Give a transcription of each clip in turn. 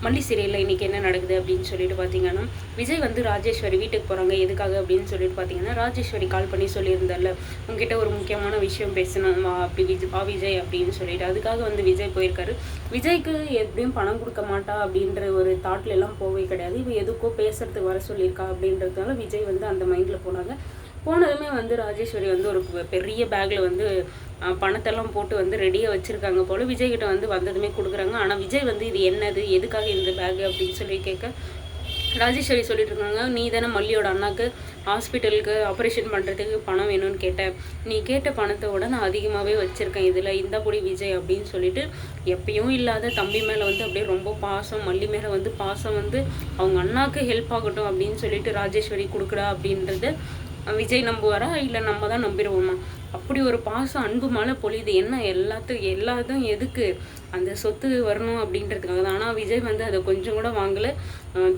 மல்லி சீரியலில் இன்றைக்கி என்ன நடக்குது அப்படின்னு சொல்லிட்டு பார்த்தீங்கன்னா, விஜய் வந்து ராஜேஸ்வரி வீட்டுக்கு போகிறாங்க. எதுக்காக அப்படின்னு சொல்லிட்டு பார்த்தீங்கன்னா, ராஜேஸ்வரி கால் பண்ணி சொல்லியிருந்தால, உங்ககிட்ட ஒரு முக்கியமான விஷயம் பேசணும் வா அப்படி விஜய் அப்படின்னு சொல்லிட்டு, அதுக்காக வந்து விஜய் போயிருக்காரு. விஜய்க்கு எப்படியும் பணம் கொடுக்க மாட்டா அப்படின்ற ஒரு தாட்ல எல்லாம் போவே கிடையாது. இவ எதுக்கோ பேசுறதுக்கு வர சொல்லியிருக்கா அப்படின்றதுனால விஜய் வந்து அந்த மைண்டில் போனாங்க. போனதுமே வந்து ராஜேஸ்வரி வந்து ஒரு பெரிய பேக்கில் வந்து பணத்தெல்லாம் போட்டு வந்து ரெடியாக வச்சுருக்காங்க போல். விஜய்கிட்ட வந்து வந்ததுமே கொடுக்குறாங்க. ஆனால் விஜய் வந்து இது என்னது, எதுக்காக இந்த பேகு அப்படின்னு சொல்லி கேட்க, ராஜேஸ்வரி சொல்லிட்டு இருக்காங்க, நீ தானே மல்லியோட அண்ணாக்கு ஹாஸ்பிட்டலுக்கு ஆப்ரேஷன் பண்ணுறதுக்கு பணம் வேணும்னு கேட்டேன். நீ கேட்ட பணத்தை விட நான் அதிகமாகவே வச்சுருக்கேன் இதில், இந்த பொடி விஜய் அப்படின்னு சொல்லிட்டு, எப்பயும் இல்லாத தம்பி மேலே வந்து அப்படியே ரொம்ப பாசம், மல்லி மேலே வந்து பாசம் வந்து அவங்க அண்ணாக்கு ஹெல்ப் ஆகட்டும் அப்படின்னு சொல்லிட்டு ராஜேஸ்வரி கொடுக்குறா அப்படின்றது விஜய் நம்புவாரா இல்லை நம்ம தான் நம்பிடுவோமா? அப்படி ஒரு பாசம் அன்பு மேலே பொழியுது. என்ன எல்லாத்தும் எதுக்கு அந்த சொத்து வரணும் அப்படின்றதுக்காக தான். ஆனால் விஜய் வந்து அதை கொஞ்சம் கூட வாங்கலை.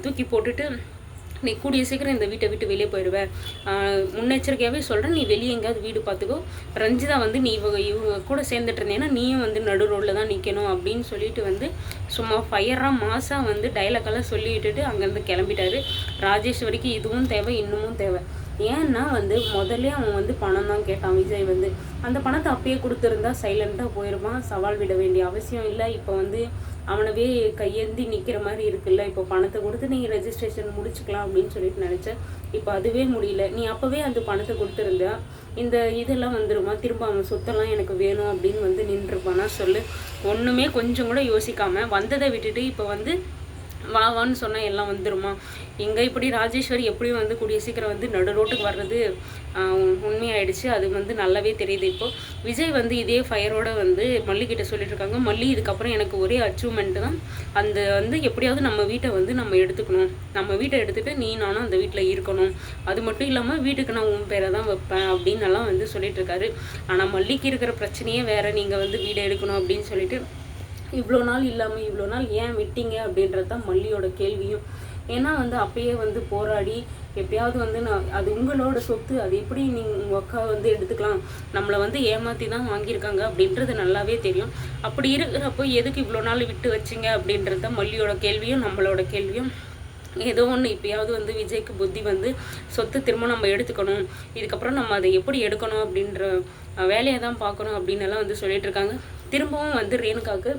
தூக்கி போட்டுட்டு, நீ கூடிய சீக்கிரம் இந்த வீட்டை விட்டு வெளியே போயிடுவேன், முன்னெச்சரிக்கையாகவே சொல்கிறேன், நீ வெளியே எங்கேயாவது வீடு பார்த்துக்கோ, ரஞ்சிதா வந்து நீ இவங்க கூட சேர்ந்துட்டு இருந்தேன்னா நீயும் வந்து நடு ரோட்டில் தான் நிற்கணும் அப்படின்னு சொல்லிட்டு வந்து சும்மா ஃபயராக மாசாக வந்து டைலாக்கெல்லாம் சொல்லிவிட்டுட்டு அங்கேருந்து கிளம்பிட்டாரு. ராஜேஸ்வரிக்கு இதுவும் தேவை, இன்னமும் தேவை. ஏன்னா வந்து முதல்ல அவன் வந்து பணம் தான் கேட்டான். விஜய் வந்து அந்த பணத்தை அப்பயே கொடுத்துருந்தா சைலண்ட்டாக போயிருப்பான், சவால் விட வேண்டிய அவசியம் இல்லை. இப்போ வந்து அவனவே கையேந்தி நிற்கிற மாதிரி இருக்குல்ல, இப்போ பணத்தை கொடுத்து நீங்கள் ரெஜிஸ்ட்ரேஷன் முடிச்சுக்கலாம் அப்படின்னு சொல்லிட்டு நினச்சேன். இப்போ அதுவே முடியல. நீ அப்போவே அந்த பணத்தை கொடுத்துருந்தா இந்த இதெல்லாம் வந்துருமா, திரும்ப அவன் சொத்தெல்லாம் எனக்கு வேணும் அப்படின்னு வந்து நின்றுருப்பானா சொல்லு. ஒன்றுமே கொஞ்சம் கூட யோசிக்காமல் வந்ததை விட்டுட்டு இப்போ வந்து வான்னு சொன்னால் எல்லாம் வந்துருமா? இங்கே இப்படி ராஜேஸ்வரி எப்படியும் வந்து கூடிய சீக்கிரம் வந்து நடு ரோட்டுக்கு வர்றது உண்மையாயிடுச்சு. அது வந்து நல்லாவே தெரியுது. இப்போது விஜய் வந்து இதே ஃபயரோட வந்து மல்லிகிட்ட சொல்லிட்டு இருக்காங்க, மல்லி இதுக்கப்புறம் எனக்கு ஒரே அச்சீவ்மெண்ட்டு தான், அந்த வந்து எப்படியாவது நம்ம வீட்டை வந்து நம்ம எடுத்துக்கணும், நம்ம வீட்டை எடுத்துகிட்டு நீ நானும் அந்த வீட்டில் இருக்கணும், அது மட்டும் இல்லாமல் வீட்டுக்கு நான் உன் பேரை தான் வைப்பேன் அப்படின்னு எல்லாம் வந்து சொல்லிட்டு இருக்காரு. ஆனால் மல்லிக்கு இருக்கிற பிரச்சனையே வேறு, நீங்கள் வந்து வீடை எடுக்கணும் அப்படின்னு சொல்லிட்டு இவ்வளோ நாள் இல்லாமல் இவ்வளோ நாள் ஏன் விட்டீங்க அப்படின்றது தான் மல்லியோட கேள்வியும். ஏன்னா வந்து அப்பயே வந்து போராடி எப்படியாவது வந்து அது உங்களோட சொத்து, அது எப்படி நீங்கள் உங்கள் அக்கா வந்து எடுத்துக்கலாம், நம்மளை வந்து ஏமாற்றி தான் வாங்கியிருக்காங்க அப்படின்றது நல்லாவே தெரியும். அப்படி இருக்கிறப்போ எதுக்கு இவ்வளோ நாள் விட்டு வச்சிங்க அப்படின்றது தான் மல்லியோட கேள்வியும் நம்மளோட கேள்வியும். ஏதோ ஒன்று இப்போயாவது வந்து விஜய்க்கு புத்தி வந்து சொத்து திரும்ப நம்ம எடுத்துக்கணும், இதுக்கப்புறம் நம்ம அதை எப்படி எடுக்கணும் அப்படின்ற வேலையை தான் பார்க்கணும் அப்படின்னு எல்லாம் வந்து சொல்லிட்டு இருக்காங்க. திரும்பவும் வந்து ரேணுகாவுக்கு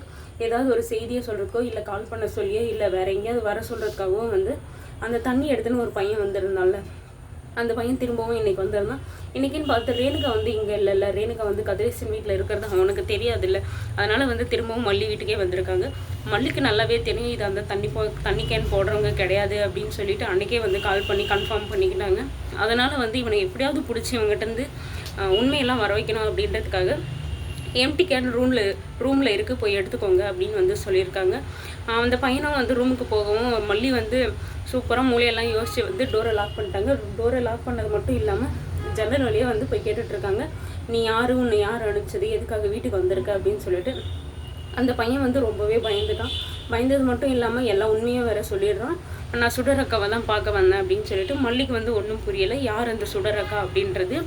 ஏதாவது ஒரு செய்தியை சொல்கிறதுக்கோ இல்லை கால் பண்ண சொல்லியோ இல்லை வேறு எங்கேயாவது வர சொல்கிறதுக்காகவும் வந்து அந்த தண்ணி எடுத்துன்னு ஒரு பையன் வந்திருந்தால, அந்த பையன் திரும்பவும் இன்றைக்கி வந்திருந்தான். இன்றைக்கின்னு பார்த்து ரேணுகா வந்து இங்கே இல்லைல்ல, ரேணுகா வந்து கதிரேசன் வீட்டில் இருக்கிறது அவனுக்கு தெரியாதில்ல, அதனால் வந்து திரும்பவும் மல்லி வீட்டுக்கே வந்திருக்காங்க. மல்லிக்கு நல்லாவே தெரியும் இது அந்த தண்ணி கேன் போடுறவங்க கிடையாது அப்படின்னு சொல்லிட்டு அன்றைக்கே வந்து கால் பண்ணி கன்ஃபார்ம் பண்ணிக்கிட்டாங்க. அதனால் வந்து இவனை எப்படியாவது பிடிச்சி இவங்ககிட்டருந்து உண்மையெல்லாம் வர வைக்கணும் அப்படின்றதுக்காக எம்டி கேன் ரூமில் இருக்குது, போய் எடுத்துக்கோங்க அப்படின்னு வந்து சொல்லியிருக்காங்க. அந்த பையனும் வந்து ரூமுக்கு போகவும் மல்லி வந்து சூப்பராக மூலையெல்லாம் யோசித்து வந்து டோரை லாக் பண்ணிட்டாங்க. டோரை லாக் பண்ணது மட்டும் இல்லாமல் ஜன்னல் வழியாக வந்து போய் கேட்டுட்ருக்காங்க, நீ யார், உன்னை யார் அனுப்பிச்சது, எதுக்காக வீட்டுக்கு வந்திருக்க அப்படின்னு சொல்லிட்டு. அந்த பையன் வந்து ரொம்பவே பயந்துட்டான். பயந்தது மட்டும் இல்லாமல் எல்லா உண்மையும் வேறு சொல்லிடுறான். நான் சுடரக்காவை தான் பார்க்க வந்தேன் அப்படின்னு சொல்லிட்டு. மல்லிக்கு வந்து ஒன்றும் புரியலை, யார் அந்த சுடரக்கா அப்படின்றது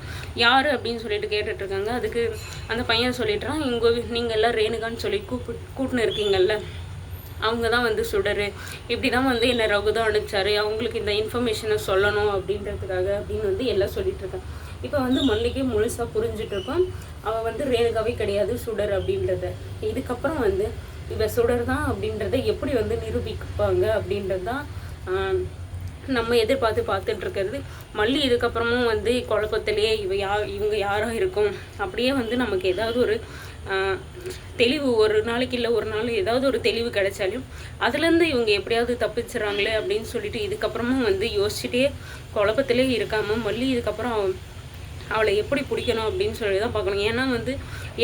யார் அப்படின்னு சொல்லிட்டு கேட்டுட்ருக்காங்க. அதுக்கு அந்த பையன் சொல்லிடுறான், நீங்கள் எல்லாம் ரேணுகான்னு சொல்லி கூப்பிட்டுன்னு இருக்கீங்கல்ல, அவங்க தான் வந்து சுடரு, இப்படி தான் வந்து என்னை ரகுதான் அனுப்பிச்சாரு, அவங்களுக்கு இந்த இன்ஃபர்மேஷனை சொல்லணும் அப்படின்றதுக்காக அப்படின்னு வந்து எல்லாம் சொல்லிகிட்ருக்கான். இப்போ வந்து மல்லிக்கே முழுசாக புரிஞ்சிட்ருக்கோம், அவள் வந்து ரேணுகாவே கிடையாது சுடர் அப்படின்றத. இதுக்கப்புறம் வந்து இவ சுடர் தான் அப்படின்றத எப்படி வந்து நிரூபிப்பாங்க அப்படின்றது தான் நம்ம எதிர்பார்த்து பார்த்துட்ருக்கிறது. மல்லி இதுக்கப்புறமும் வந்து குழப்பத்திலேயே இவங்க யாராக இருக்கும், அப்படியே வந்து நமக்கு ஏதாவது ஒரு தெளிவு ஒரு நாளைக்கு இல்லை ஒரு நாள் ஏதாவது ஒரு தெளிவு கிடைச்சாலும் அதுலேருந்து இவங்க எப்படியாவது தப்பிச்சுறாங்களே அப்படின்னு சொல்லிட்டு இதுக்கப்புறமும் வந்து யோசிச்சுட்டே குழப்பத்திலே இருக்காமல் மல்லி இதுக்கப்புறம் அவளை எப்படி பிடிக்கணும் அப்படின்னு சொல்லி தான் பார்க்கணும். ஏன்னா வந்து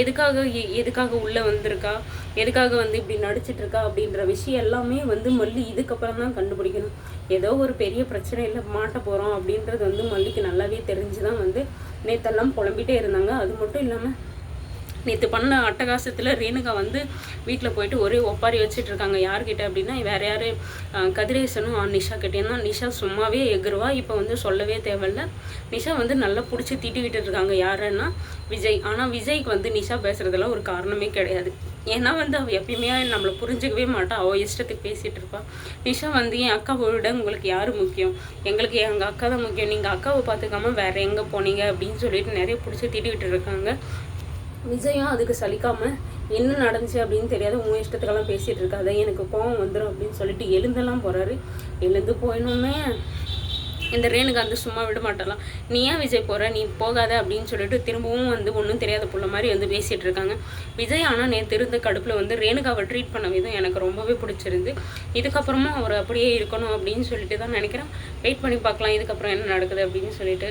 எதுக்காக உள்ளே வந்திருக்கா, எதுக்காக வந்து இப்படி நடிச்சிட்ருக்கா அப்படின்ற விஷயம் எல்லாமே வந்து மல்லி இதுக்கப்புறம் தான் கண்டுபிடிக்கணும். ஏதோ ஒரு பெரிய பிரச்சனையில் மாட்ட போகிறோம் அப்படின்றது வந்து மல்லிக்கு நல்லாவே தெரிஞ்சு தான் வந்து நேற்றெல்லாம் புலம்பிகிட்டே இருந்தாங்க. அது மட்டும் இல்லாமல் நேற்று பண்ண அட்டகாசத்தில் ரேணுகா வந்து வீட்டில் போயிட்டு ஒரே ஒப்பாரி வச்சுட்ருக்காங்க. யார்கிட்ட அப்படின்னா வேறு யார், கதிரேசனும் நிஷா கிட்டே. ஏன்னா நிஷா சும்மாவே எகுருவா, இப்போ வந்து சொல்லவே தேவையில்ல. நிஷா வந்து நல்லா பிடிச்சி திட்டிக்கிட்டு இருக்காங்க யாருன்னா விஜய். ஆனால் விஜய்க்கு வந்து நிஷா பேசுகிறதெல்லாம் ஒரு காரணமே கிடையாது. ஏன்னா வந்து அவள் எப்பயுமே நம்மளை புரிஞ்சுக்கவே மாட்டாள். அவள் இஷ்டத்துக்கு பேசிகிட்டு இருப்பாள். நிஷா வந்து என் அக்காவை விட உங்களுக்கு யார் முக்கியம், எங்களுக்கு எங்கள் அக்கா தான் முக்கியம், நீங்கள் அக்காவை பார்த்துக்காம வேறு எங்கே போனீங்க அப்படின்னு சொல்லிட்டு நிறைய பிடிச்சி திட்டிகிட்டு இருக்காங்க. விஜயும் அதுக்கு சலிக்காமல் என்ன நடந்துச்சு அப்படின்னு தெரியாது, உன் இஷ்டத்துக்கெல்லாம் பேசிகிட்டு இருக்காத, எனக்கு கோவம் வந்துடும் அப்படின்னு சொல்லிட்டு எழுந்தெல்லாம் போகிறாரு. எழுந்து போயினுமே இந்த ரேணுகா வந்து சும்மா விட மாட்டலாம். நீ ஏன் விஜய் போகிற, நீ போகாத அப்படின்னு சொல்லிட்டு திரும்பவும் வந்து ஒன்றும் தெரியாத புள்ள மாதிரி வந்து பேசிகிட்டு இருக்காங்க. விஜய் ஆனால் நேற்று இருந்த கடுப்பில் வந்து ரேணுகாவை ட்ரீட் பண்ண விதம் எனக்கு ரொம்பவே பிடிச்சிருந்து. இதுக்கப்புறமும் அவர் அப்படியே இருக்கணும் அப்படின்னு சொல்லிட்டு தான் நினைக்கிறேன். வெயிட் பண்ணி பார்க்கலாம் இதுக்கப்புறம் என்ன நடக்குது அப்படின்னு சொல்லிட்டு.